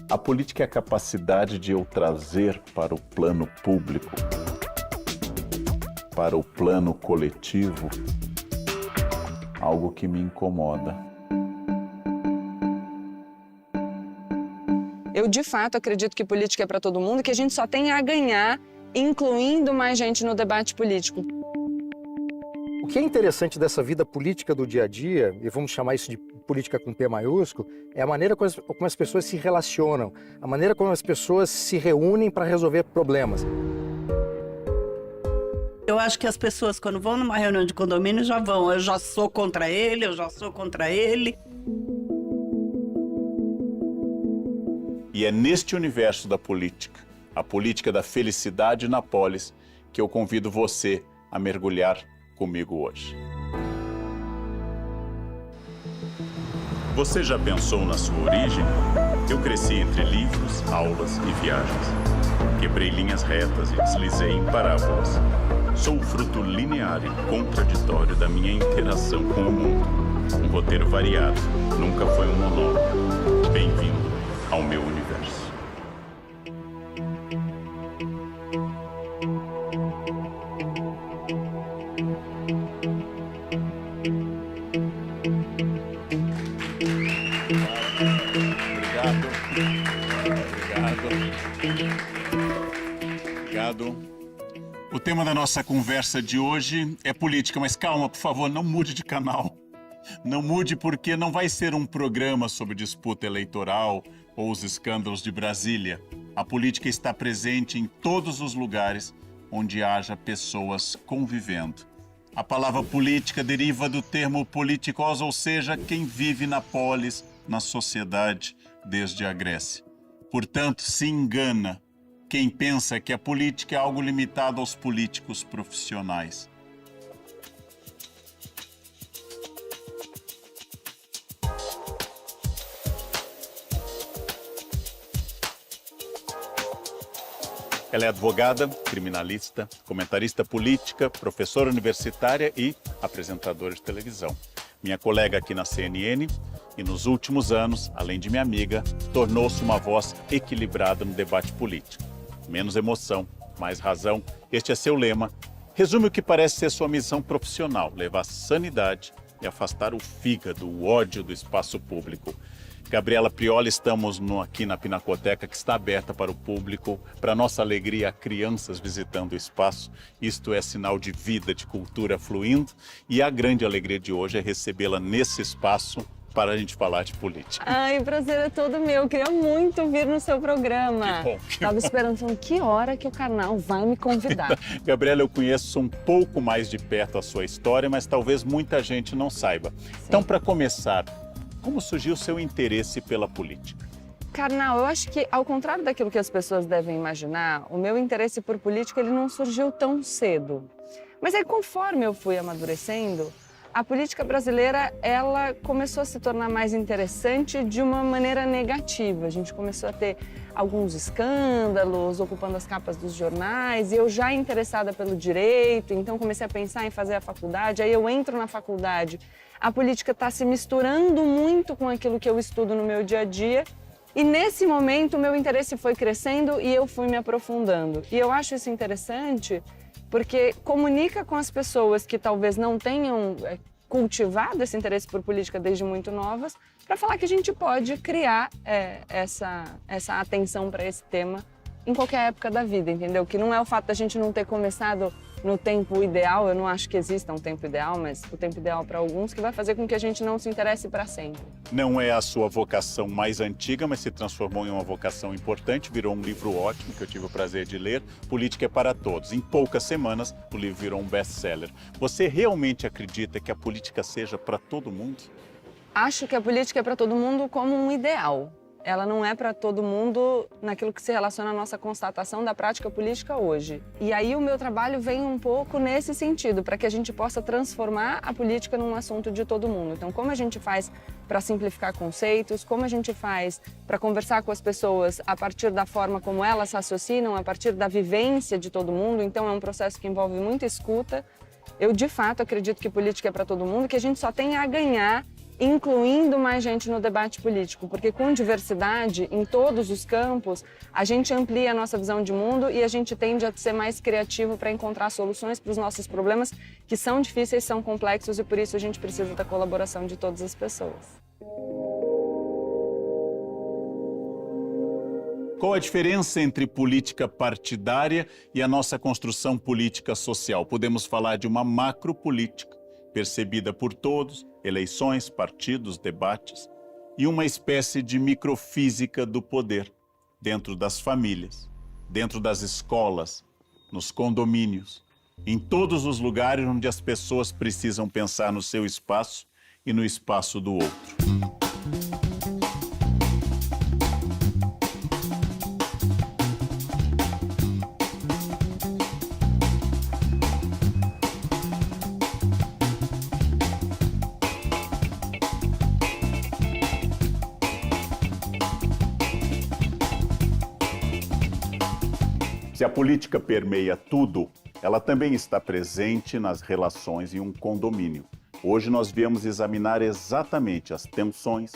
A política é a capacidade de eu trazer para o plano público, para o plano coletivo, algo que me incomoda. Eu, de fato, acredito que política é para todo mundo e que a gente só tem a ganhar incluindo mais gente no debate político. O que é interessante dessa vida política do dia a dia, e vamos chamar isso de política com P maiúsculo, é a maneira como as pessoas se relacionam, a maneira como as pessoas se reúnem para resolver problemas. Eu acho que as pessoas, quando vão numa reunião de condomínio, já vão. Eu já sou contra ele, eu já sou contra ele. E é neste universo da política, a política da felicidade na polis, que eu convido você a mergulhar comigo hoje. Você já pensou na sua origem? Eu cresci entre livros, aulas e viagens. Quebrei linhas retas e deslizei em parábolas. Sou o fruto linear e contraditório da minha interação com o mundo. Um roteiro variado, nunca foi um monólogo. Bem-vindo ao meu universo. Obrigado. O tema da nossa conversa de hoje é política, mas calma, por favor, não mude de canal. Não mude porque não vai ser um programa sobre disputa eleitoral ou os escândalos de Brasília. A política está presente em todos os lugares onde haja pessoas convivendo. A palavra política deriva do termo politikos, ou seja, quem vive na polis, na sociedade, desde a Grécia. Portanto, se engana quem pensa que a política é algo limitado aos políticos profissionais. Ela é advogada, criminalista, comentarista política, professora universitária e apresentadora de televisão. Minha colega aqui na CNN e nos últimos anos, além de minha amiga, tornou-se uma voz equilibrada no debate político. Menos emoção, mais razão, este é seu lema. Resume o que parece ser sua missão profissional, levar sanidade e afastar o fígado, o ódio do espaço público. Gabriela Prioli, estamos aqui na Pinacoteca, que está aberta para o público. Para nossa alegria, há crianças visitando o espaço. Isto é sinal de vida, de cultura fluindo. E a grande alegria de hoje é recebê-la nesse espaço para a gente falar de política. Ai, o prazer é todo meu. Eu queria muito vir no seu programa. Que bom. Estava esperando, falando, que hora que o canal vai me convidar. Gabriela, eu conheço um pouco mais de perto a sua história, mas talvez muita gente não saiba. Sim. Então, para começar, como surgiu o seu interesse pela política? Karnal, eu acho que, ao contrário daquilo que as pessoas devem imaginar, o meu interesse por política ele não surgiu tão cedo. Mas aí, conforme eu fui amadurecendo, a política brasileira ela começou a se tornar mais interessante de uma maneira negativa. A gente começou a ter alguns escândalos ocupando as capas dos jornais e eu já interessada pelo direito, então comecei a pensar em fazer a faculdade. Aí eu entro na faculdade, a política está se misturando muito com aquilo que eu estudo no meu dia a dia e nesse momento o meu interesse foi crescendo e eu fui me aprofundando. E eu acho isso interessante porque comunica com as pessoas que talvez não tenham cultivado esse interesse por política desde muito novas, para falar que a gente pode criar essa atenção para esse tema em qualquer época da vida, entendeu? Que não é o fato da gente não ter começado no tempo ideal, eu não acho que exista um tempo ideal, mas o tempo ideal para alguns, que vai fazer com que a gente não se interesse para sempre. Não é a sua vocação mais antiga, mas se transformou em uma vocação importante, virou um livro ótimo que eu tive o prazer de ler, Política é para Todos. Em poucas semanas, o livro virou um best-seller. Você realmente acredita que a política seja para todo mundo? Acho que a política é para todo mundo como um ideal. ela não é para todo mundo naquilo que se relaciona à nossa constatação da prática política hoje. E aí o meu trabalho vem um pouco nesse sentido, para que a gente possa transformar a política num assunto de todo mundo. Então, como a gente faz para simplificar conceitos, como a gente faz para conversar com as pessoas a partir da forma como elas raciocinam, a partir da vivência de todo mundo. Então, é um processo que envolve muita escuta. Eu, de fato, acredito que política é para todo mundo, que a gente só tem a ganhar incluindo mais gente no debate político, porque com diversidade em todos os campos, a gente amplia a nossa visão de mundo e a gente tende a ser mais criativo para encontrar soluções para os nossos problemas, que são difíceis, são complexos e por isso a gente precisa da colaboração de todas as pessoas. Qual a diferença entre política partidária e a nossa construção política social? Podemos falar de uma macropolítica, percebida por todos, eleições, partidos, debates, e uma espécie de microfísica do poder, dentro das famílias, dentro das escolas, nos condomínios, em todos os lugares onde as pessoas precisam pensar no seu espaço e no espaço do outro. Se a política permeia tudo, ela também está presente nas relações em um condomínio. Hoje nós viemos examinar exatamente as tensões,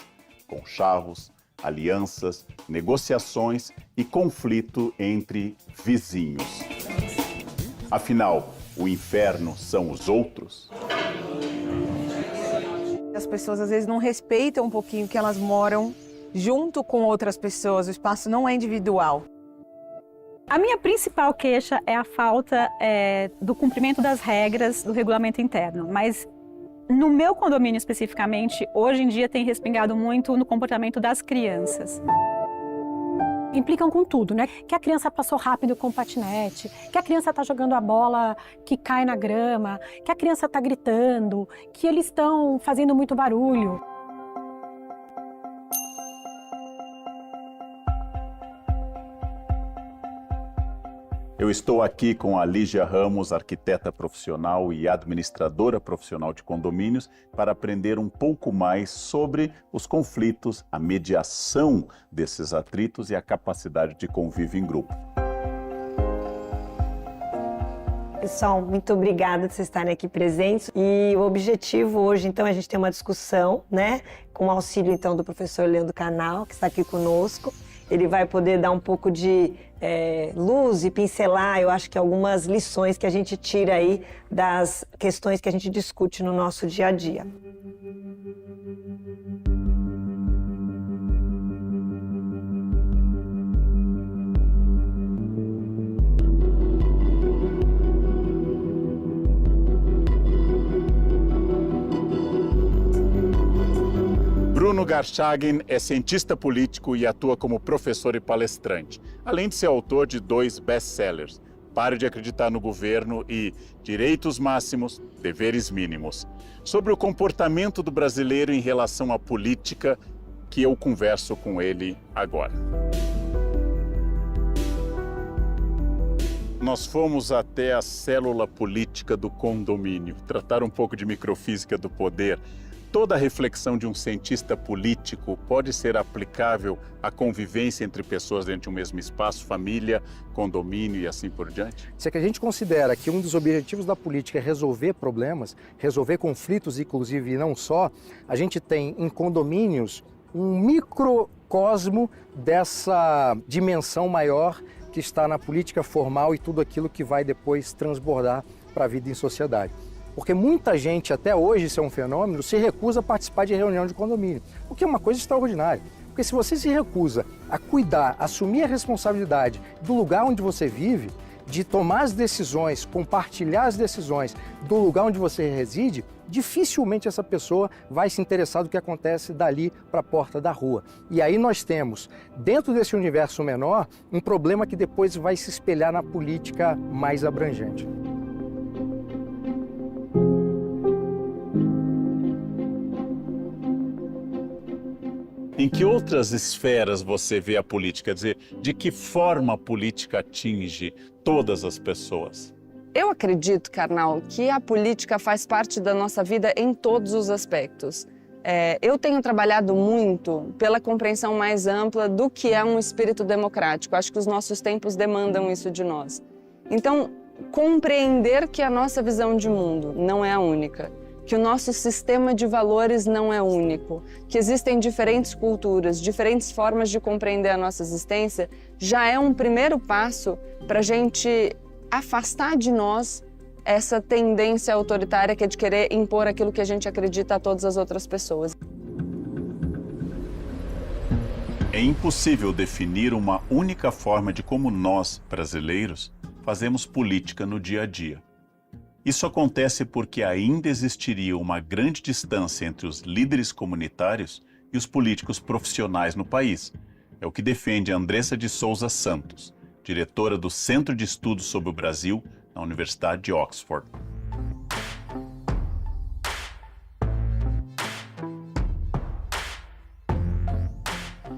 conchavos, alianças, negociações e conflito entre vizinhos. Afinal, o inferno são os outros? As pessoas às vezes não respeitam um pouquinho que elas moram junto com outras pessoas, o espaço não é individual. A minha principal queixa é a falta do cumprimento das regras do regulamento interno, mas no meu condomínio especificamente, hoje em dia tem respingado muito no comportamento das crianças. Implicam com tudo, né? Que a criança passou rápido com o patinete, que a criança está jogando a bola que cai na grama, que a criança está gritando, que eles estão fazendo muito barulho. Eu estou aqui com a Lígia Ramos, arquiteta profissional e administradora profissional de condomínios, para aprender um pouco mais sobre os conflitos, a mediação desses atritos e a capacidade de convívio em grupo. Pessoal, muito obrigada por vocês estarem aqui presentes. E o objetivo hoje, então, é a gente ter uma discussão, né, com o auxílio, então, do professor Leandro Canal, que está aqui conosco. Ele vai poder dar um pouco de luz e pincelar, eu acho que algumas lições que a gente tira aí das questões que a gente discute no nosso dia a dia. Bruno Garchagen é cientista político e atua como professor e palestrante, além de ser autor de 2 best-sellers, Pare de Acreditar no Governo e Direitos Máximos, Deveres Mínimos, sobre o comportamento do brasileiro em relação à política, que eu converso com ele agora. Nós fomos até a célula política do condomínio, tratar um pouco de microfísica do poder. Toda a reflexão de um cientista político pode ser aplicável à convivência entre pessoas dentro de um mesmo espaço, família, condomínio e assim por diante? Se é que a gente considera que um dos objetivos da política é resolver problemas, resolver conflitos, inclusive e não só, a gente tem em condomínios um microcosmo dessa dimensão maior que está na política formal e tudo aquilo que vai depois transbordar para a vida em sociedade. Porque muita gente, até hoje, isso é um fenômeno, se recusa a participar de reunião de condomínio, o que é uma coisa extraordinária. Porque se você se recusa a cuidar, assumir a responsabilidade do lugar onde você vive, de tomar as decisões, compartilhar as decisões do lugar onde você reside, dificilmente essa pessoa vai se interessar do que acontece dali para a porta da rua. E aí nós temos, dentro desse universo menor, um problema que depois vai se espelhar na política mais abrangente. Em que outras esferas você vê a política? Quer dizer, de que forma a política atinge todas as pessoas? Eu acredito, Karnal, que a política faz parte da nossa vida em todos os aspectos. Eu tenho trabalhado muito pela compreensão mais ampla do que é um espírito democrático. Acho que os nossos tempos demandam isso de nós. Então, compreender que a nossa visão de mundo não é a única, que o nosso sistema de valores não é único, que existem diferentes culturas, diferentes formas de compreender a nossa existência, já é um primeiro passo para a gente afastar de nós essa tendência autoritária que é de querer impor aquilo que a gente acredita a todas as outras pessoas. É impossível definir uma única forma de como nós, brasileiros, fazemos política no dia a dia. Isso acontece porque ainda existiria uma grande distância entre os líderes comunitários e os políticos profissionais no país. É o que defende Andressa de Souza Santos, diretora do Centro de Estudos sobre o Brasil na Universidade de Oxford.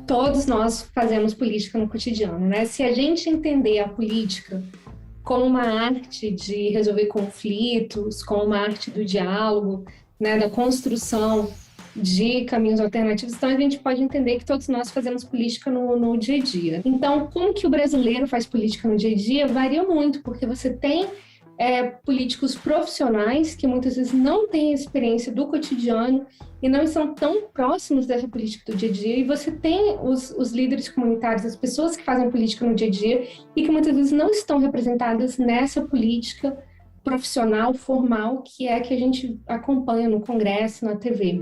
Todos nós fazemos política no cotidiano, né? Se a gente entender a política como uma arte de resolver conflitos, como uma arte do diálogo, né, da construção de caminhos alternativos, então a gente pode entender que todos nós fazemos política no dia a dia. Então, como que o brasileiro faz política no dia a dia varia muito, porque você tem políticos profissionais que muitas vezes não têm experiência do cotidiano e não estão tão próximos dessa política do dia a dia, e você tem os líderes comunitários, as pessoas que fazem política no dia a dia e que muitas vezes não estão representadas nessa política profissional, formal, que é que a gente acompanha no Congresso, na TV.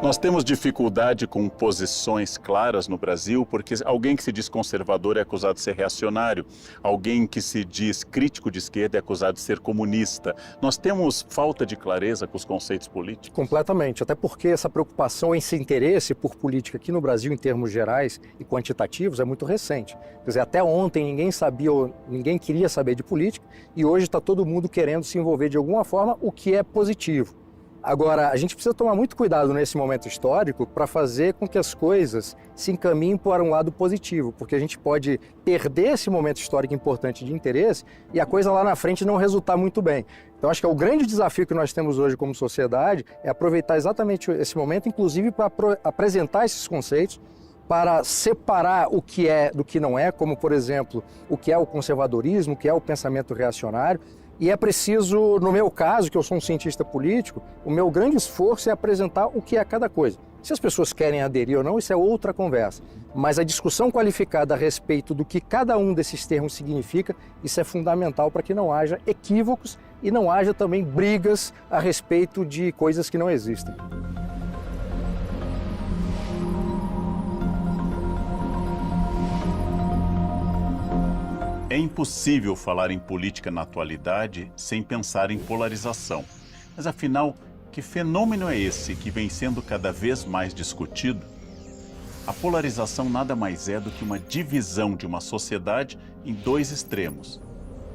Nós temos dificuldade com posições claras no Brasil, porque alguém que se diz conservador é acusado de ser reacionário, alguém que se diz crítico de esquerda é acusado de ser comunista. Nós temos falta de clareza com os conceitos políticos? Completamente, até porque essa preocupação, esse interesse por política aqui no Brasil, em termos gerais e quantitativos, é muito recente. Quer dizer, até ontem ninguém sabia, ninguém queria saber de política, e hoje está todo mundo querendo se envolver de alguma forma, o que é positivo. Agora, a gente precisa tomar muito cuidado nesse momento histórico para fazer com que as coisas se encaminhem para um lado positivo, porque a gente pode perder esse momento histórico importante de interesse e a coisa lá na frente não resultar muito bem. Então, acho que o grande desafio que nós temos hoje como sociedade é aproveitar exatamente esse momento, inclusive para apresentar esses conceitos, para separar o que é do que não é, como, por exemplo, o que é o conservadorismo, o que é o pensamento reacionário. E é preciso, no meu caso, que eu sou um cientista político, o meu grande esforço é apresentar o que é cada coisa. Se as pessoas querem aderir ou não, isso é outra conversa. Mas a discussão qualificada a respeito do que cada um desses termos significa, isso é fundamental para que não haja equívocos e não haja também brigas a respeito de coisas que não existem. É impossível falar em política na atualidade sem pensar em polarização. Mas afinal, que fenômeno é esse que vem sendo cada vez mais discutido? A polarização nada mais é do que uma divisão de uma sociedade em dois extremos,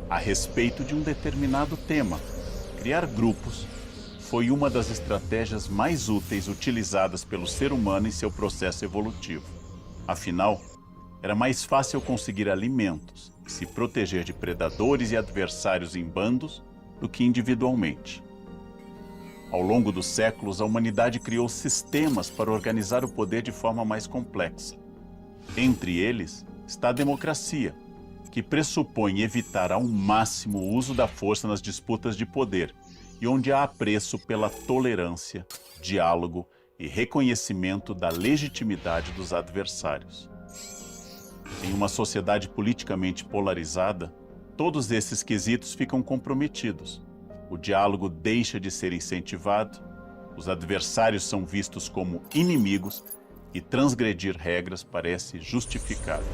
a respeito de um determinado tema. Criar grupos foi uma das estratégias mais úteis utilizadas pelo ser humano em seu processo evolutivo. Afinal, era mais fácil conseguir alimentos, se proteger de predadores e adversários em bandos do que individualmente. Ao longo dos séculos, a humanidade criou sistemas para organizar o poder de forma mais complexa. Entre eles está a democracia, que pressupõe evitar ao máximo o uso da força nas disputas de poder e onde há apreço pela tolerância, diálogo e reconhecimento da legitimidade dos adversários. Em uma sociedade politicamente polarizada, todos esses quesitos ficam comprometidos. O diálogo deixa de ser incentivado, os adversários são vistos como inimigos e transgredir regras parece justificado.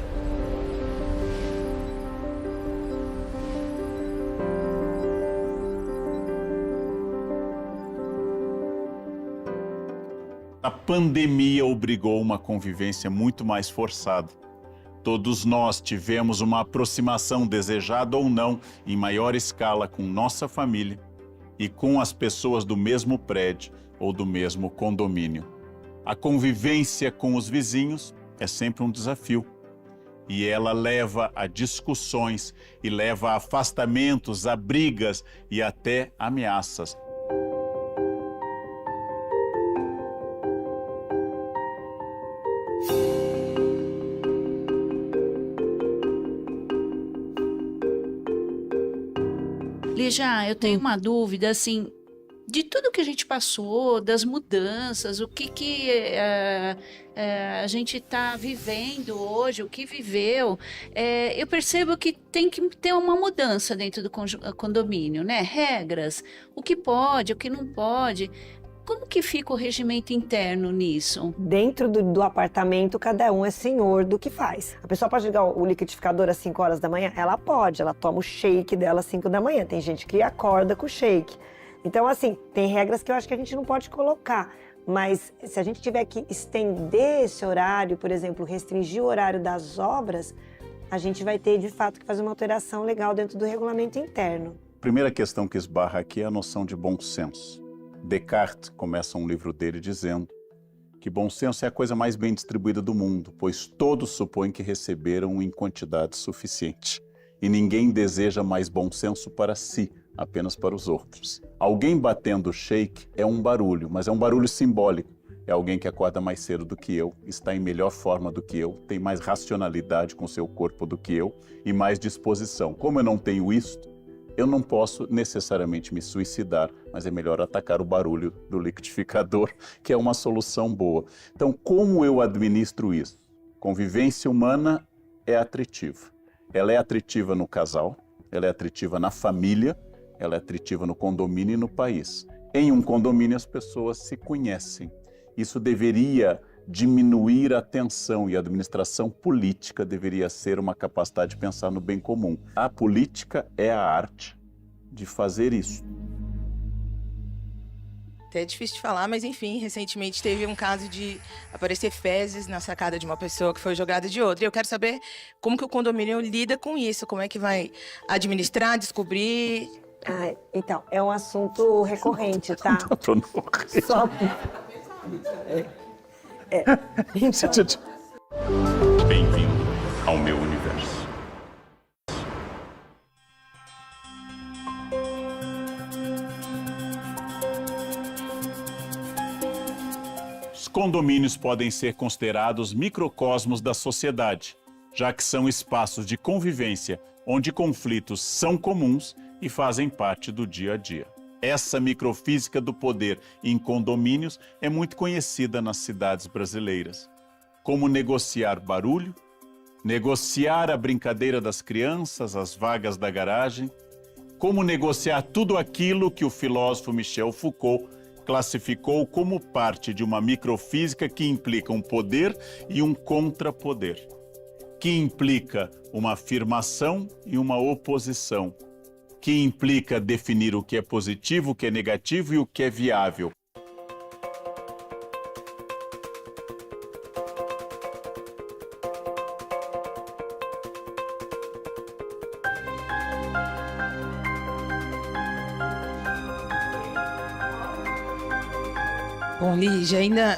A pandemia obrigou uma convivência muito mais forçada. Todos nós tivemos uma aproximação desejada ou não, em maior escala com nossa família e com as pessoas do mesmo prédio, ou do mesmo condomínio. A convivência com os vizinhos é sempre um desafio. E ela leva a discussões e leva a afastamentos, a brigas e até ameaças. Lígia, eu tenho uma dúvida, assim, de tudo que a gente passou, das mudanças, o que a gente está vivendo hoje, o que viveu, eu percebo que tem que ter uma mudança dentro do condomínio, né? Regras, o que pode, o que não pode. Como que fica o regimento interno nisso? Dentro do apartamento, cada um é senhor do que faz. A pessoa pode ligar o liquidificador às 5 horas da manhã? Ela pode, ela toma o shake dela às 5 da manhã. Tem gente que acorda com o shake. Então, assim, tem regras que eu acho que a gente não pode colocar. Mas se a gente tiver que estender esse horário, por exemplo, restringir o horário das obras, a gente vai ter, de fato, que fazer uma alteração legal dentro do regulamento interno. A primeira questão que esbarra aqui é a noção de bom senso. Descartes começa um livro dele dizendo que bom senso é a coisa mais bem distribuída do mundo, pois todos supõem que receberam em quantidade suficiente. E ninguém deseja mais bom senso para si, apenas para os outros. Alguém batendo o shake é um barulho, mas é um barulho simbólico. É alguém que acorda mais cedo do que eu, está em melhor forma do que eu, tem mais racionalidade com seu corpo do que eu e mais disposição. Como eu não tenho isto, eu não posso necessariamente me suicidar, mas é melhor atacar o barulho do liquidificador, que é uma solução boa. Então, como eu administro isso? Convivência humana é atritiva. Ela é atritiva no casal, ela é atritiva na família, ela é atritiva no condomínio e no país. Em um condomínio, as pessoas se conhecem. Isso deveria diminuir a tensão e a administração política deveria ser uma capacidade de pensar no bem comum. A política é a arte de fazer isso. Até é difícil de falar, mas enfim, recentemente teve um caso de aparecer fezes na sacada de uma pessoa que foi jogada de outra. E eu quero saber como que o condomínio lida com isso, como é que vai administrar, descobrir... Então, é um assunto recorrente, tá? Só... Então... Bem-vindo ao meu universo. Os condomínios podem ser considerados microcosmos da sociedade, já que são espaços de convivência onde conflitos são comuns e fazem parte do dia a dia. Essa microfísica do poder em condomínios é muito conhecida nas cidades brasileiras. Como negociar barulho, negociar a brincadeira das crianças, as vagas da garagem, como negociar tudo aquilo que o filósofo Michel Foucault classificou como parte de uma microfísica que implica um poder e um contrapoder, que implica uma afirmação e uma oposição, que implica definir o que é positivo, o que é negativo e o que é viável. Bom, Lígia, ainda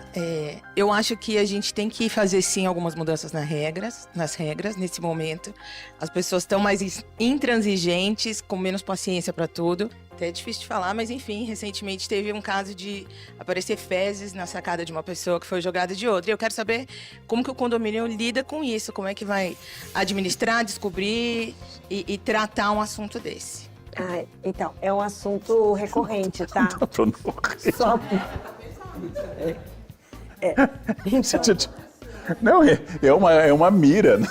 eu acho que a gente tem que fazer sim algumas mudanças nas regras nesse momento. As pessoas estão mais intransigentes, com menos paciência para tudo. Até é difícil de falar, mas enfim, recentemente teve um caso de aparecer fezes na sacada de uma pessoa que foi jogada de outra. E eu quero saber como que o condomínio lida com isso, como é que vai administrar, descobrir e tratar um assunto desse. Então, é um assunto recorrente, tá? Só... Não, é uma mira. Né?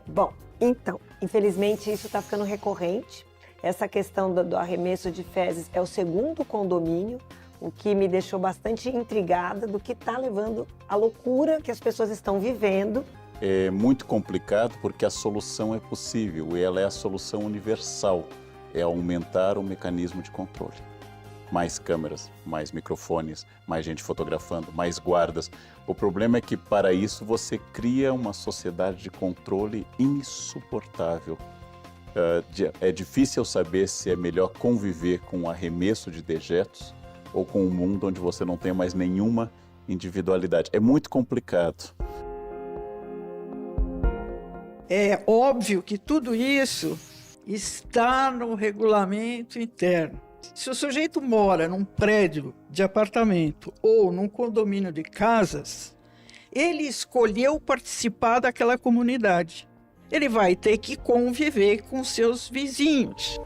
Bom, então, infelizmente isso está ficando recorrente. Essa questão do arremesso de fezes é o segundo condomínio, o que me deixou bastante intrigada do que está levando à loucura que as pessoas estão vivendo. É muito complicado porque a solução é possível e ela é a solução universal, é aumentar o mecanismo de controle. Mais câmeras, mais microfones, mais gente fotografando, mais guardas. O problema é que para isso você cria uma sociedade de controle insuportável. É difícil saber se é melhor conviver com o arremesso de dejetos ou com um mundo onde você não tem mais nenhuma individualidade. É muito complicado. É óbvio que tudo isso está no regulamento interno. Se o sujeito mora num prédio de apartamento ou num condomínio de casas, ele escolheu participar daquela comunidade. Ele vai ter que conviver com seus vizinhos.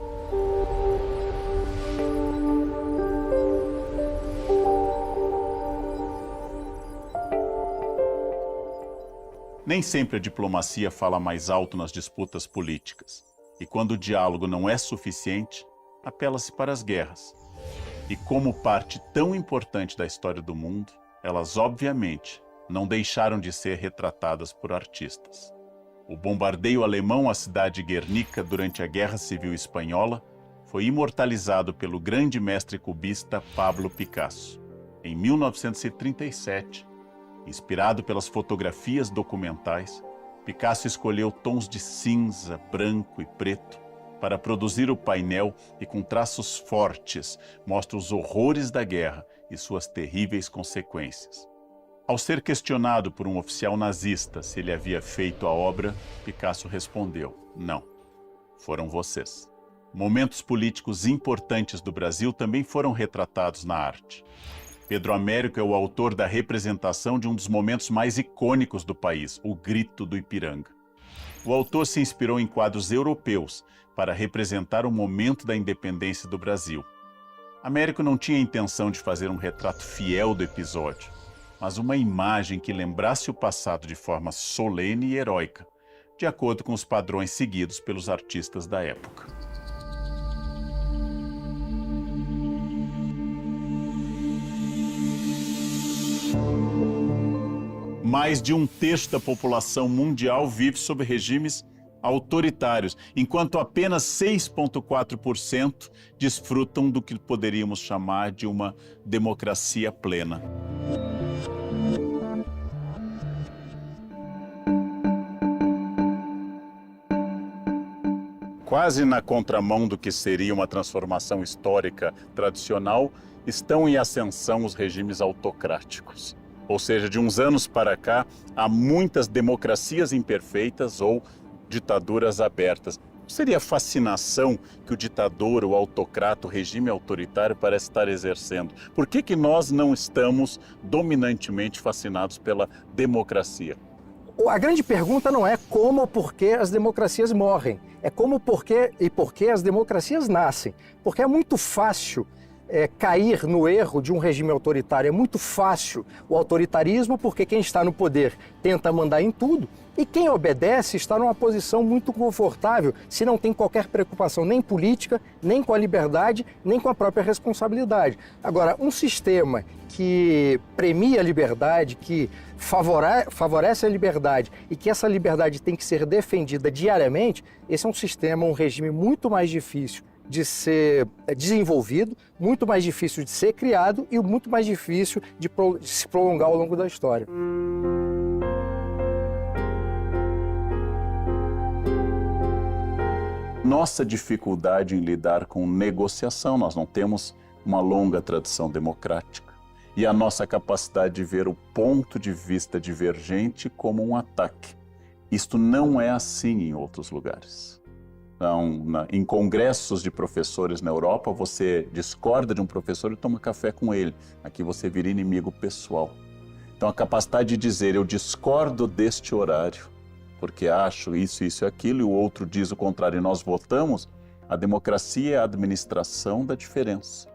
Nem sempre a diplomacia fala mais alto nas disputas políticas. E quando o diálogo não é suficiente, apela-se para as guerras. E como parte tão importante da história do mundo, elas obviamente não deixaram de ser retratadas por artistas. O bombardeio alemão à cidade de Guernica durante a Guerra Civil Espanhola foi imortalizado pelo grande mestre cubista Pablo Picasso. Em 1937, inspirado pelas fotografias documentais, Picasso escolheu tons de cinza, branco e preto para produzir o painel e, com traços fortes, mostra os horrores da guerra e suas terríveis consequências. Ao ser questionado por um oficial nazista se ele havia feito a obra, Picasso respondeu: não, foram vocês. Momentos políticos importantes do Brasil também foram retratados na arte. Pedro Américo é o autor da representação de um dos momentos mais icônicos do país, o Grito do Ipiranga. O autor se inspirou em quadros europeus para representar o momento da independência do Brasil. Américo não tinha a intenção de fazer um retrato fiel do episódio, mas uma imagem que lembrasse o passado de forma solene e heróica, de acordo com os padrões seguidos pelos artistas da época. Mais de um terço da população mundial vive sob regimes autoritários, enquanto apenas 6,4% desfrutam do que poderíamos chamar de uma democracia plena. Quase na contramão do que seria uma transformação histórica tradicional, estão em ascensão os regimes autocráticos. Ou seja, de uns anos para cá, há muitas democracias imperfeitas ou ditaduras abertas. Seria a fascinação que o ditador, o autocrata, o regime autoritário parece estar exercendo? Por que nós não estamos dominantemente fascinados pela democracia? A grande pergunta não é como ou por que as democracias morrem, é como, por que e por que as democracias nascem. Porque é muito fácil cair no erro de um regime autoritário. É muito fácil o autoritarismo, porque quem está no poder tenta mandar em tudo, e quem obedece está numa posição muito confortável, se não tem qualquer preocupação nem política, nem com a liberdade, nem com a própria responsabilidade. Agora, um sistema que premia a liberdade, que favorece a liberdade e que essa liberdade tem que ser defendida diariamente, esse é um sistema, um regime muito mais difícil de ser desenvolvido, muito mais difícil de ser criado e muito mais difícil de se prolongar ao longo da história. Nossa dificuldade em lidar com negociação, nós não temos uma longa tradição democrática, e a nossa capacidade de ver o ponto de vista divergente como um ataque. Isto não é assim em outros lugares. Então, em congressos de professores na Europa, você discorda de um professor e toma café com ele. Aqui você vira inimigo pessoal. Então, a capacidade de dizer, eu discordo deste horário, porque acho isso, isso e aquilo, e o outro diz o contrário, e nós votamos, a democracia é a administração da diferença.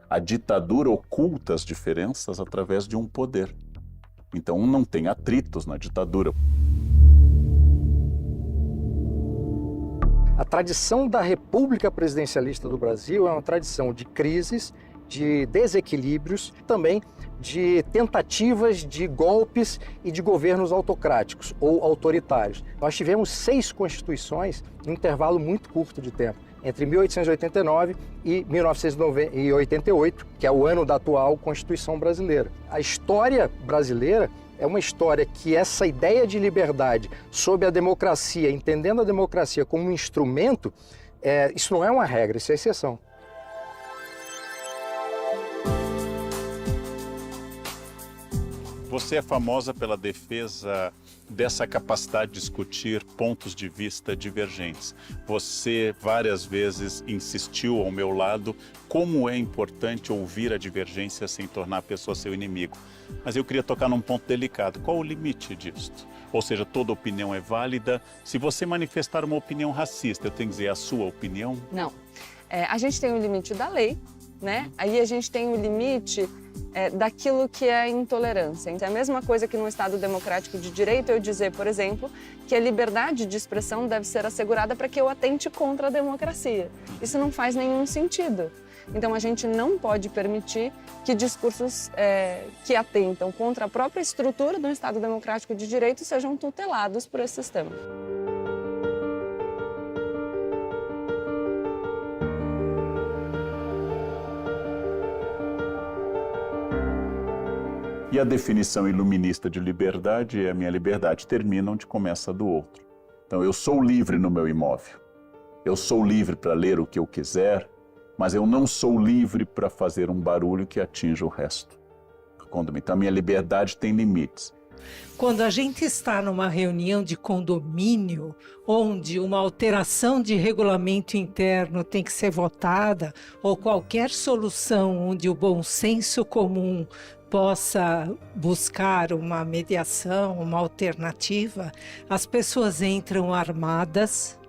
A ditadura oculta as diferenças através de um poder. Então, não tem atritos na ditadura. A tradição da República Presidencialista do Brasil é uma tradição de crises, de desequilíbrios, também de tentativas de golpes e de governos autocráticos ou autoritários. Nós tivemos 6 constituições em um intervalo muito curto de tempo, entre 1889 e 1988, que é o ano da atual Constituição brasileira. A história brasileira é uma história que essa ideia de liberdade sob a democracia, entendendo a democracia como um instrumento, isso não é uma regra, isso é exceção. Você é famosa pela defesa dessa capacidade de discutir pontos de vista divergentes. Você várias vezes insistiu ao meu lado como é importante ouvir a divergência sem tornar a pessoa seu inimigo. Mas eu queria tocar num ponto delicado. Qual o limite disto? Ou seja, toda opinião é válida. Se você manifestar uma opinião racista, eu tenho que dizer a sua opinião? Não. A gente tem o limite da lei, né? Aí a gente tem o limite daquilo que é a intolerância. Então, é a mesma coisa que num Estado democrático de direito eu dizer, por exemplo, que a liberdade de expressão deve ser assegurada para que eu atente contra a democracia. Isso não faz nenhum sentido. Então, a gente não pode permitir que discursos que atentam contra a própria estrutura do Estado democrático de direito sejam tutelados por esse sistema. E a definição iluminista de liberdade é a minha liberdade termina onde começa a do outro. Então, eu sou livre no meu imóvel. Eu sou livre para ler o que eu quiser, mas eu não sou livre para fazer um barulho que atinja o resto. Então, a minha liberdade tem limites. Quando a gente está numa reunião de condomínio, onde uma alteração de regulamento interno tem que ser votada, ou qualquer solução onde o bom senso comum possa buscar uma mediação, uma alternativa, as pessoas entram armadas.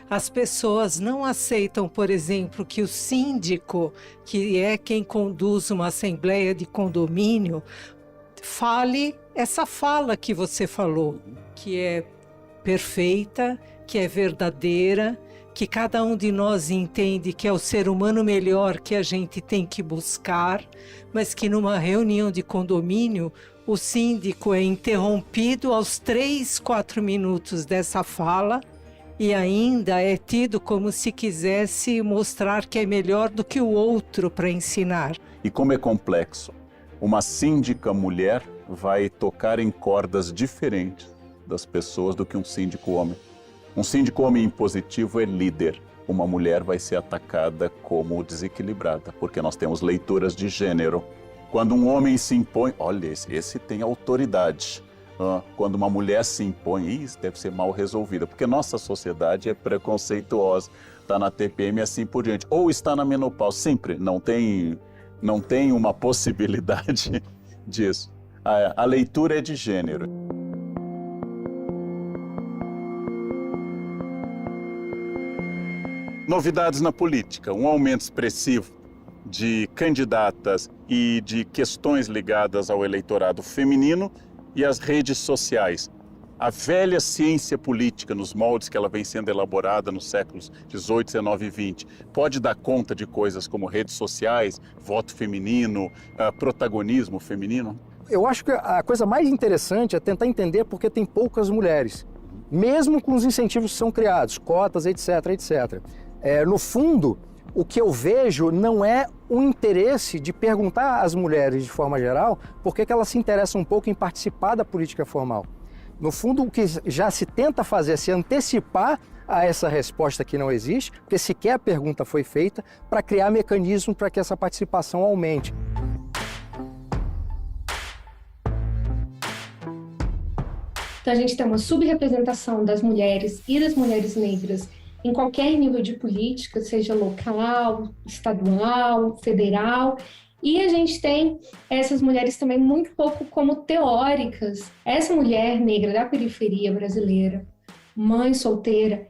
As pessoas não aceitam, por exemplo, que o síndico, que é quem conduz uma assembleia de condomínio, fale essa fala que você falou, que é perfeita, que é verdadeira, que cada um de nós entende que é o ser humano melhor que a gente tem que buscar, mas que numa reunião de condomínio, o síndico é interrompido aos 3, 4 minutos dessa fala e ainda é tido como se quisesse mostrar que é melhor do que o outro para ensinar. E como é complexo, uma síndica mulher vai tocar em cordas diferentes das pessoas do que um síndico homem. Um síndico homem impositivo é líder. Uma mulher vai ser atacada como desequilibrada, porque nós temos leituras de gênero. Quando um homem se impõe, olha, esse tem autoridade. Quando uma mulher se impõe, isso deve ser mal resolvida, porque nossa sociedade é preconceituosa. Está na TPM e assim por diante. Ou está na menopausa, sempre. Não tem uma possibilidade disso. A leitura é de gênero. Novidades na política, um aumento expressivo de candidatas e de questões ligadas ao eleitorado feminino e às redes sociais. A velha ciência política, nos moldes que ela vem sendo elaborada nos séculos 18, 19 e 20, pode dar conta de coisas como redes sociais, voto feminino, protagonismo feminino? Eu acho que a coisa mais interessante é tentar entender por que tem poucas mulheres, mesmo com os incentivos que são criados, cotas, etc, etc. No fundo, o que eu vejo não é o interesse de perguntar às mulheres, de forma geral, por que elas se interessam um pouco em participar da política formal. No fundo, o que já se tenta fazer é se antecipar a essa resposta que não existe, porque sequer a pergunta foi feita, para criar mecanismos para que essa participação aumente. Então, a gente tem uma subrepresentação das mulheres e das mulheres negras em qualquer nível de política, seja local, estadual, federal, e a gente tem essas mulheres também muito pouco como teóricas. Essa mulher negra da periferia brasileira, mãe solteira,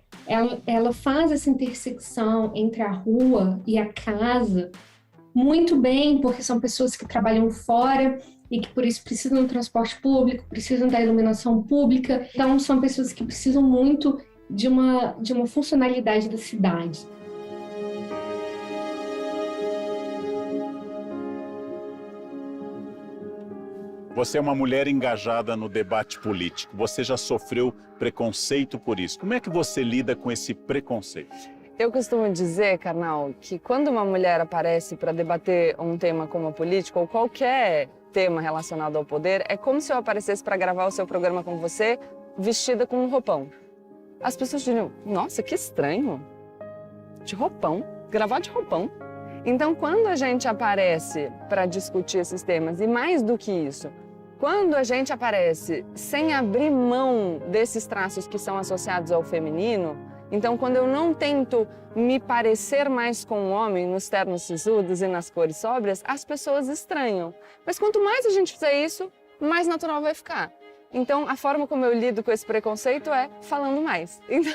ela faz essa intersecção entre a rua e a casa muito bem, porque são pessoas que trabalham fora e que por isso precisam do transporte público, precisam da iluminação pública. Então, são pessoas que precisam muito de uma funcionalidade da cidade. Você é uma mulher engajada no debate político. Você já sofreu preconceito por isso. Como é que você lida com esse preconceito? Eu costumo dizer, Karnal, que quando uma mulher aparece para debater um tema como a política ou qualquer tema relacionado ao poder, é como se eu aparecesse para gravar o seu programa com você vestida com um roupão. As pessoas diriam, nossa, que estranho, de roupão, gravar de roupão. Então, quando a gente aparece para discutir esses temas, e mais do que isso, Quando a gente aparece sem abrir mão desses traços que são associados ao feminino, então quando eu não tento me parecer mais com um homem nos ternos sisudos e nas cores sóbrias, as pessoas estranham. Mas quanto mais a gente fizer isso, mais natural vai ficar. Então, a forma como eu lido com esse preconceito é falando mais. Então,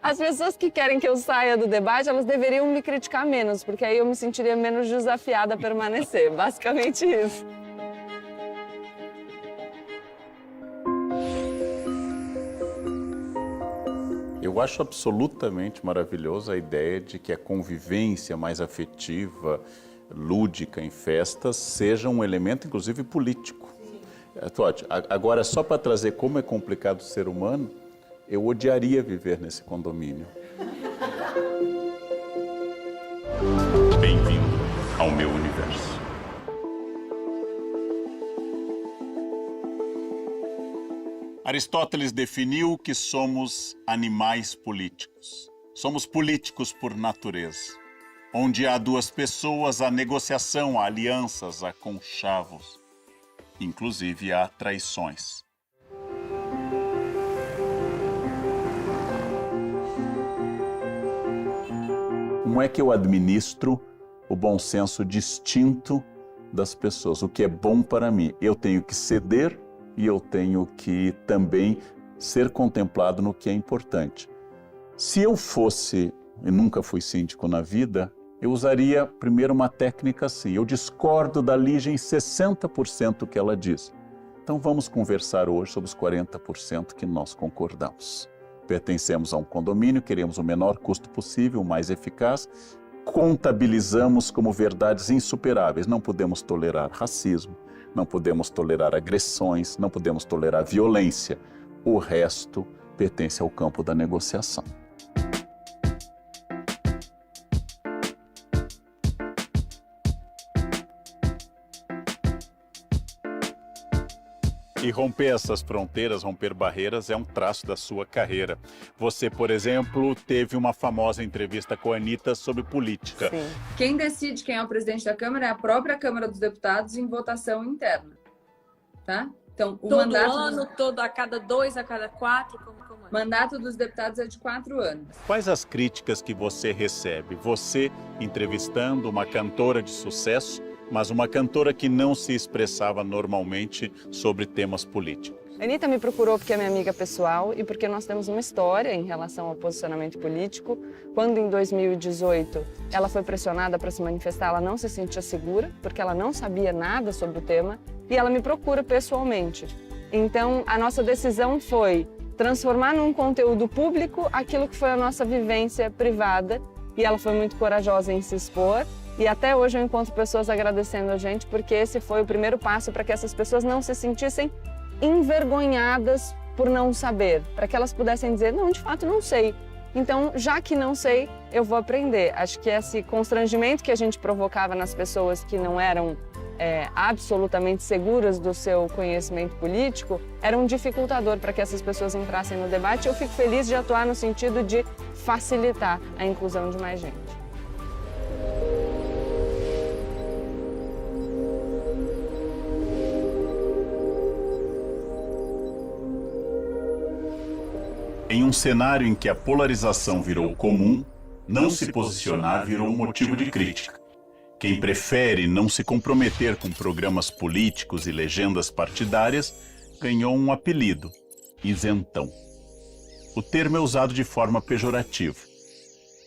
as pessoas que querem que eu saia do debate, elas deveriam me criticar menos, porque aí eu me sentiria menos desafiada a permanecer. Basicamente isso. Eu acho absolutamente maravilhosa a ideia de que a convivência mais afetiva, lúdica em festas, seja um elemento, inclusive, político. Totti, agora, só para trazer como é complicado o ser humano, eu odiaria viver nesse condomínio. Bem-vindo ao meu universo. Aristóteles definiu que somos animais políticos. Somos políticos por natureza. Onde há duas pessoas, há negociação, há alianças, há conchavos. Inclusive há traições. Como é que eu administro o bom senso distinto das pessoas? O que é bom para mim? Eu tenho que ceder e eu tenho que também ser contemplado no que é importante. Se eu fosse, e nunca fui síndico na vida, eu usaria primeiro uma técnica assim. Eu discordo da Lígia em 60% do que ela diz. Então vamos conversar hoje sobre os 40% que nós concordamos. Pertencemos a um condomínio, queremos o menor custo possível, o mais eficaz. Contabilizamos como verdades insuperáveis. Não podemos tolerar racismo, não podemos tolerar agressões, não podemos tolerar violência. O resto pertence ao campo da negociação. E romper essas fronteiras, romper barreiras, é um traço da sua carreira. Você, por exemplo, teve uma famosa entrevista com a Anitta sobre política. Sim. Quem decide quem é o presidente da Câmara é a própria Câmara dos Deputados em votação interna. Tá? Então, o mandato a cada 2, a cada 4, como é? Mandato dos deputados é de 4 anos. Quais as críticas que você recebe? Você entrevistando uma cantora de sucesso, mas uma cantora que não se expressava normalmente sobre temas políticos. A Anitta me procurou porque é minha amiga pessoal e porque nós temos uma história em relação ao posicionamento político. Quando, em 2018, ela foi pressionada para se manifestar, ela não se sentia segura, porque ela não sabia nada sobre o tema, e ela me procura pessoalmente. Então, a nossa decisão foi transformar num conteúdo público aquilo que foi a nossa vivência privada, e ela foi muito corajosa em se expor. E até hoje eu encontro pessoas agradecendo a gente, porque esse foi o primeiro passo para que essas pessoas não se sentissem envergonhadas por não saber, para que elas pudessem dizer, não, de fato não sei. Então, já que não sei, eu vou aprender. Acho que esse constrangimento que a gente provocava nas pessoas que não eram absolutamente seguras do seu conhecimento político era um dificultador para que essas pessoas entrassem no debate. Eu fico feliz de atuar no sentido de facilitar a inclusão de mais gente. Em um cenário em que a polarização virou comum, não se posicionar virou um motivo de crítica. Quem prefere não se comprometer com programas políticos e legendas partidárias ganhou um apelido, isentão. O termo é usado de forma pejorativa.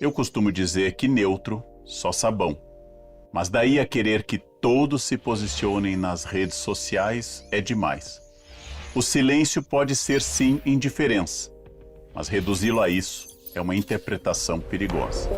Eu costumo dizer que neutro, só sabão. Mas daí a querer que todos se posicionem nas redes sociais é demais. O silêncio pode ser sim indiferença, mas reduzi-lo a isso é uma interpretação perigosa.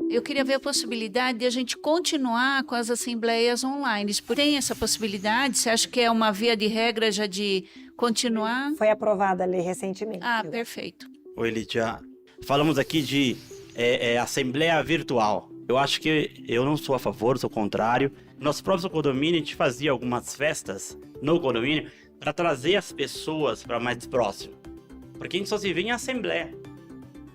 Eu queria ver a possibilidade de a gente continuar com as assembleias online. Tem essa possibilidade? Você acha que é uma via de regra já de continuar? Foi aprovada a lei recentemente. Ah, perfeito. Oi, Lídia. Falamos aqui de assembleia virtual. Eu acho que eu não sou a favor, sou contrário. Nosso próprio condomínio, a gente fazia algumas festas no condomínio para trazer as pessoas para mais próximo. Porque a gente só se vê em assembleia.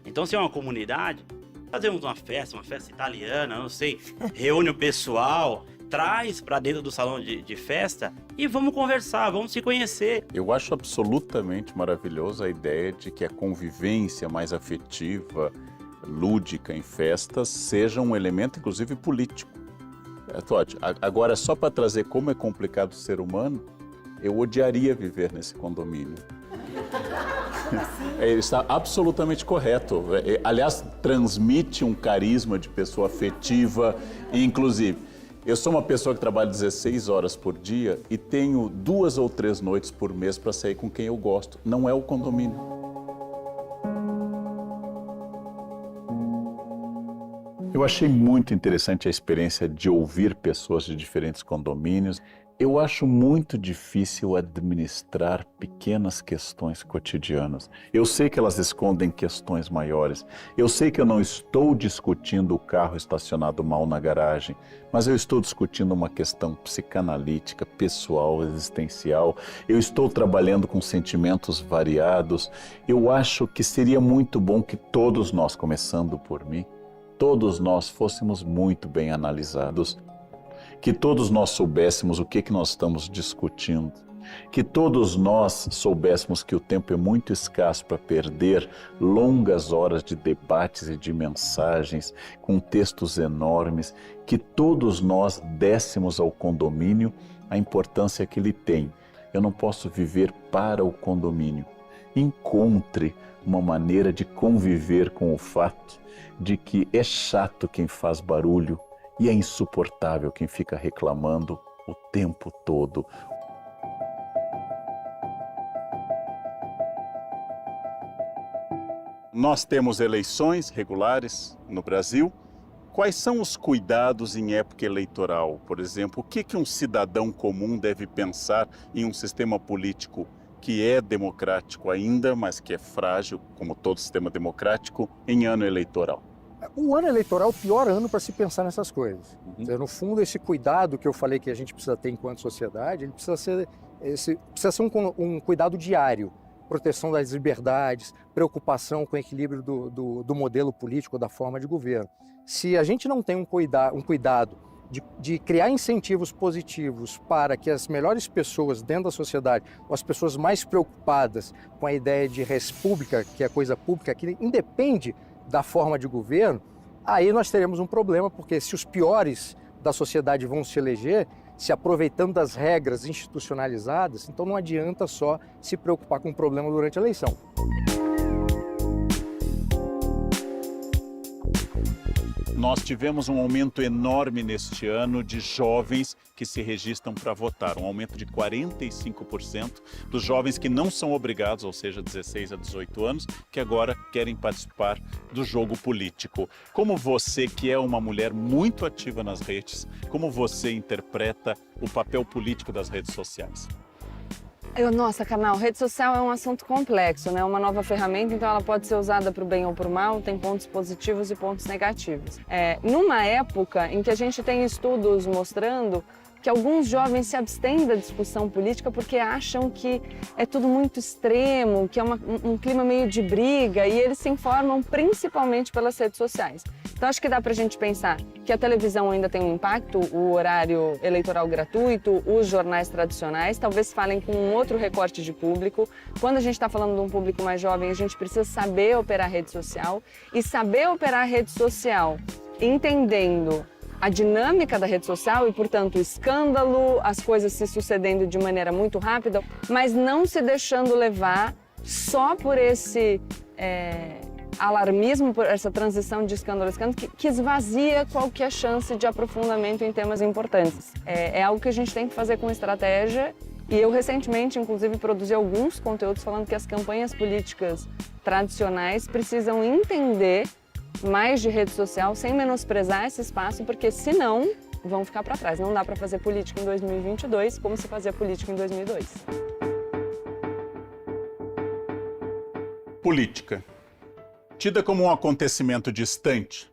Então, se é uma comunidade, fazemos uma festa italiana, não sei, reúne o pessoal, traz para dentro do salão de festa e vamos conversar, vamos se conhecer. Eu acho absolutamente maravilhosa a ideia de que a convivência mais afetiva, lúdica em festas, seja um elemento, inclusive, político. Todd, agora, só para trazer como é complicado o ser humano, eu odiaria viver nesse condomínio. Ele está absolutamente correto. Aliás, transmite um carisma de pessoa afetiva. Inclusive, eu sou uma pessoa que trabalha 16 horas por dia e tenho 2 ou 3 noites por mês para sair com quem eu gosto. Não é o condomínio. Eu achei muito interessante a experiência de ouvir pessoas de diferentes condomínios. Eu acho muito difícil administrar pequenas questões cotidianas. Eu sei que elas escondem questões maiores. Eu sei que eu não estou discutindo o carro estacionado mal na garagem, mas eu estou discutindo uma questão psicanalítica, pessoal, existencial. Eu estou trabalhando com sentimentos variados. Eu acho que seria muito bom que todos nós, começando por mim, todos nós fôssemos muito bem analisados. Que todos nós soubéssemos o que nós estamos discutindo, que todos nós soubéssemos que o tempo é muito escasso para perder longas horas de debates e de mensagens com textos enormes, que todos nós dessemos ao condomínio a importância que ele tem. Eu não posso viver para o condomínio. Encontre uma maneira de conviver com o fato de que é chato quem faz barulho, e é insuportável quem fica reclamando o tempo todo. Nós temos eleições regulares no Brasil. Quais são os cuidados em época eleitoral? Por exemplo, o que um cidadão comum deve pensar em um sistema político que é democrático ainda, mas que é frágil, como todo sistema democrático, em ano eleitoral? O ano eleitoral é o pior ano para se pensar nessas coisas. No fundo, esse cuidado que eu falei que a gente precisa ter enquanto sociedade, ele precisa ser um cuidado diário. Proteção das liberdades, preocupação com o equilíbrio do modelo político, da forma de governo. Se a gente não tem um cuidado de criar incentivos positivos para que as melhores pessoas dentro da sociedade, ou as pessoas mais preocupadas com a ideia de res pública, que é coisa pública, que independe da forma de governo, aí nós teremos um problema, porque se os piores da sociedade vão se eleger, se aproveitando das regras institucionalizadas, então não adianta só se preocupar com o problema durante a eleição. Nós tivemos um aumento enorme neste ano de jovens que se registram para votar, um aumento de 45% dos jovens que não são obrigados, ou seja, 16 a 18 anos, que agora querem participar do jogo político. Como você, que é uma mulher muito ativa nas redes, como você interpreta o papel político das redes sociais? Nossa, Karnal, rede social é um assunto complexo, né? Uma nova ferramenta, então ela pode ser usada para o bem ou para o mal, tem pontos positivos e pontos negativos. Numa época em que a gente tem estudos mostrando que alguns jovens se abstêm da discussão política porque acham que é tudo muito extremo, que é um clima meio de briga, e eles se informam principalmente pelas redes sociais. Então acho que dá pra gente pensar que a televisão ainda tem um impacto, o horário eleitoral gratuito, os jornais tradicionais, talvez falem com um outro recorte de público. Quando a gente está falando de um público mais jovem, a gente precisa saber operar a rede social, e saber operar a rede social entendendo a dinâmica da rede social e, portanto, o escândalo, as coisas se sucedendo de maneira muito rápida, mas não se deixando levar só por esse alarmismo, por essa transição de escândalo a escândalo, que esvazia qualquer chance de aprofundamento em temas importantes. É algo que a gente tem que fazer com estratégia, e eu recentemente, inclusive, produzi alguns conteúdos falando que as campanhas políticas tradicionais precisam entender mais de rede social, sem menosprezar esse espaço, porque senão vão ficar para trás. Não dá para fazer política em 2022 como se fazia política em 2002. Política. Tida como um acontecimento distante,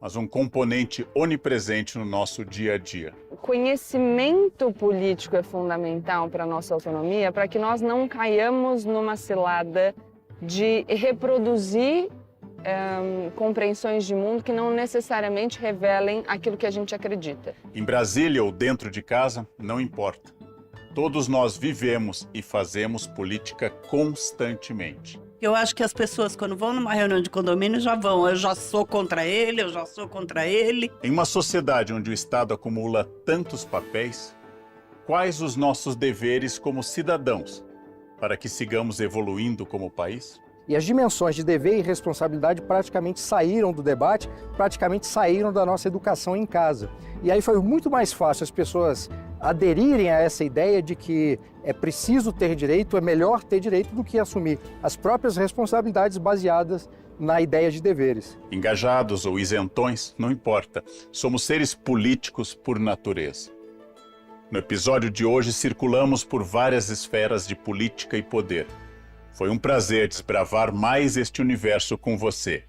mas um componente onipresente no nosso dia a dia. O conhecimento político é fundamental para a nossa autonomia, para que nós não caiamos numa cilada de reproduzir compreensões de mundo que não necessariamente revelem aquilo que a gente acredita. Em Brasília ou dentro de casa, não importa. Todos nós vivemos e fazemos política constantemente. Eu acho que as pessoas, quando vão numa reunião de condomínio, já vão. Eu já sou contra ele, eu já sou contra ele. Em uma sociedade onde o Estado acumula tantos papéis, quais os nossos deveres como cidadãos para que sigamos evoluindo como país? E as dimensões de dever e responsabilidade praticamente saíram do debate, praticamente saíram da nossa educação em casa. E aí foi muito mais fácil as pessoas aderirem a essa ideia de que é preciso ter direito, é melhor ter direito do que assumir as próprias responsabilidades baseadas na ideia de deveres. Engajados ou isentões, não importa. Somos seres políticos por natureza. No episódio de hoje, circulamos por várias esferas de política e poder. Foi um prazer desbravar mais este universo com você.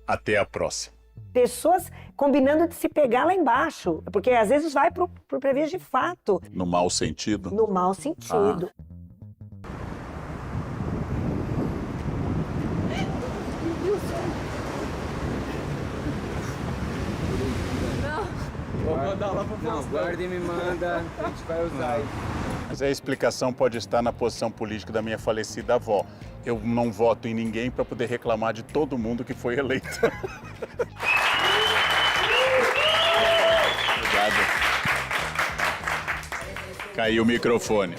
Até a próxima. Pessoas combinando de se pegar lá embaixo, porque às vezes vai pro prejuízo de fato. No mau sentido? No mau sentido. Vou mandar lá pro Não, guarda e me manda, a gente vai usar aí. Mas a explicação pode estar na posição política da minha falecida avó. Eu não voto em ninguém para poder reclamar de todo mundo que foi eleito. Obrigado. Caiu o microfone.